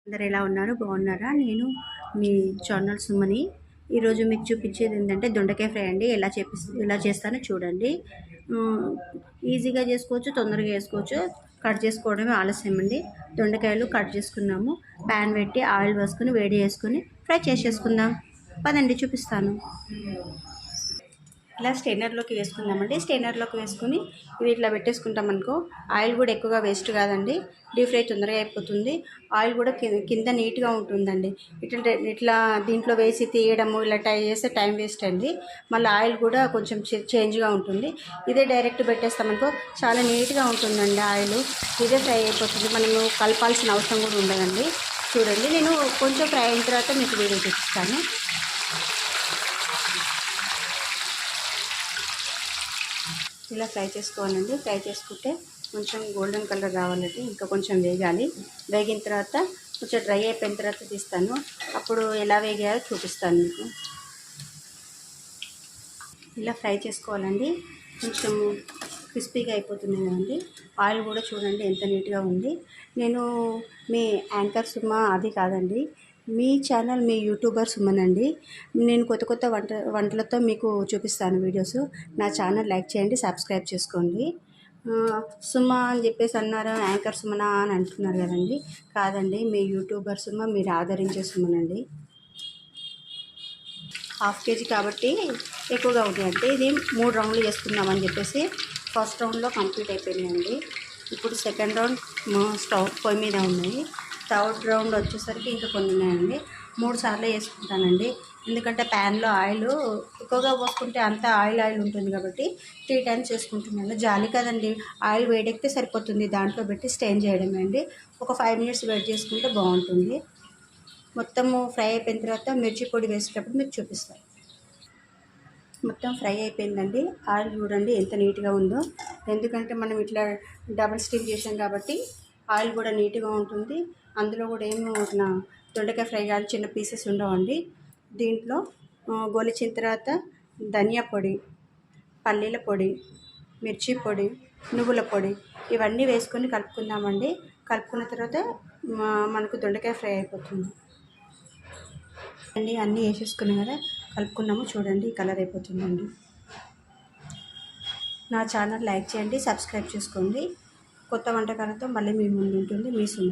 అందరు ఎలా ఉన్నారు? బాగున్నారా? నేను మీ ఛానల్ సుమని. ఈరోజు మీకు చూపించేది ఏంటంటే దొండకాయ ఫ్రై అండి. ఎలా చేస్తానో చూడండి. ఈజీగా చేసుకోవచ్చు, తొందరగా చేసుకోవచ్చు. కట్ చేసుకోవడమే ఆలస్యం అండి. దొండకాయలు కట్ చేసుకున్నాము. ప్యాన్ పెట్టి ఆయిల్ వేసుకొని వేడి చేసుకొని ఫ్రై చేసేసుకుందాం. పదండి చూపిస్తాను. ఇలా స్టెయినర్లోకి వేసుకుందామండి. స్టెయినర్లోకి వేసుకుని ఇవి ఇట్లా పెట్టేసుకుంటాం అనుకో, ఆయిల్ కూడా ఎక్కువగా వేస్ట్ కాదండి. డీప్ ఫ్రై తొందరగా అయిపోతుంది. ఆయిల్ కూడా కింద నీట్గా ఉంటుందండి. ఇట్లా దీంట్లో వేసి తీయడము ఇలా చేస్తే టైం వేస్ట్ అండి. మళ్ళీ ఆయిల్ కూడా కొంచెం చేంజ్గా ఉంటుంది. ఇదే డైరెక్ట్ పెట్టేస్తామనుకో చాలా నీట్గా ఉంటుందండి. ఆయిల్ ఇదే ఫ్రై అయిపోతుంది. మనము కలపాల్సిన అవసరం కూడా ఉండదండి. చూడండి, నేను కొంచెం ఫ్రై అయిన తర్వాత మీకు వీడియో చూపిస్తాను. ఇలా ఫ్రై చేసుకోవాలండి. ఫ్రై చేసుకుంటే కొంచెం గోల్డెన్ కలర్ రావాలండి. ఇంకా కొంచెం వేగాలి. వేగిన తర్వాత కొంచెం డ్రై అయిపోయిన తర్వాత తీస్తాను. అప్పుడు ఎలా వేగాయో చూపిస్తాను మీకు. ఇలా ఫ్రై చేసుకోవాలండి. కొంచెం క్రిస్పీగా అయిపోతుంది కదండి. ఆయిల్ కూడా చూడండి ఎంత నీట్గా ఉంది. నేను మీ యాంకర్ సుమ అది కాదండి, మీ ఛానల్, మీ యూట్యూబర్ సుమనండి. నేను కొత్త వంటలతో మీకు చూపిస్తాను వీడియోస్. నా ఛానల్ లైక్ చేయండి, సబ్స్క్రైబ్ చేసుకోండి. సుమ అని చెప్పేసి అన్నారు, యాంకర్ సుమనా అని అంటున్నారు కదండి. కాదండి, మీ యూట్యూబర్ సుమ, మీరు ఆదరించే సుమనండి. హాఫ్ కేజీ కాబట్టి ఎక్కువగా ఉన్నాయండి. ఇది 3 రౌండ్లు చేసుకుందామని చెప్పేసి ఫస్ట్ రౌండ్లో కంప్లీట్ అయిపోయినాయండి. ఇప్పుడు సెకండ్ రౌండ్ స్టవ్ పొయ్యి మీద ఉన్నాయి. థర్డ్ రౌండ్ వచ్చేసరికి ఇంకా కొన్ని ఉన్నాయండి. 3 సార్లు వేసుకుంటానండి. ఎందుకంటే ప్యాన్లో ఆయిల్ ఎక్కువగా పోసుకుంటే అంతా ఆయిల్ ఉంటుంది కాబట్టి 3 టైమ్స్ చేసుకుంటున్నాను. జాలి కదండి, ఆయిల్ వేడెక్కితే సరిపోతుంది. దాంట్లో పెట్టి స్టెయిన్ చేయడమే అండి. ఒక 5 మినిట్స్ వెయిట్ చేసుకుంటే బాగుంటుంది. మొత్తము ఫ్రై అయిపోయిన తర్వాత మిర్చి పొడి వేసేటప్పుడు మీకు చూపిస్తాను. మొత్తం ఫ్రై అయిపోయిందండి. ఆయిల్ చూడండి ఎంత నీట్గా ఉందో. ఎందుకంటే మనం ఇట్లా డబల్ స్టీమ్ చేసాం కాబట్టి ఆయిల్ కూడా నీట్గా ఉంటుంది. అందులో కూడా ఏమో నా దొండకాయ ఫ్రై కాదు, చిన్న పీసెస్ ఉండవండి. దీంట్లో గోలిచిన తర్వాత ధనియా పొడి, పల్లీల పొడి, మిర్చి పొడి, నువ్వుల పొడి ఇవన్నీ వేసుకొని కలుపుకుందామండి. కలుపుకున్న తర్వాత మనకు దొండకాయ ఫ్రై అయిపోతుంది అండి. అన్నీ వేసేసుకున్నాం కదా, కలుపుకున్నాము. చూడండి కలర్ అయిపోతుందండి. నా ఛానల్ లైక్ చేయండి, సబ్స్క్రైబ్ చేసుకోండి. కొత్త వంటకాలతో మళ్ళీ మీ ముందు ఉంటుంది మీ సుమ.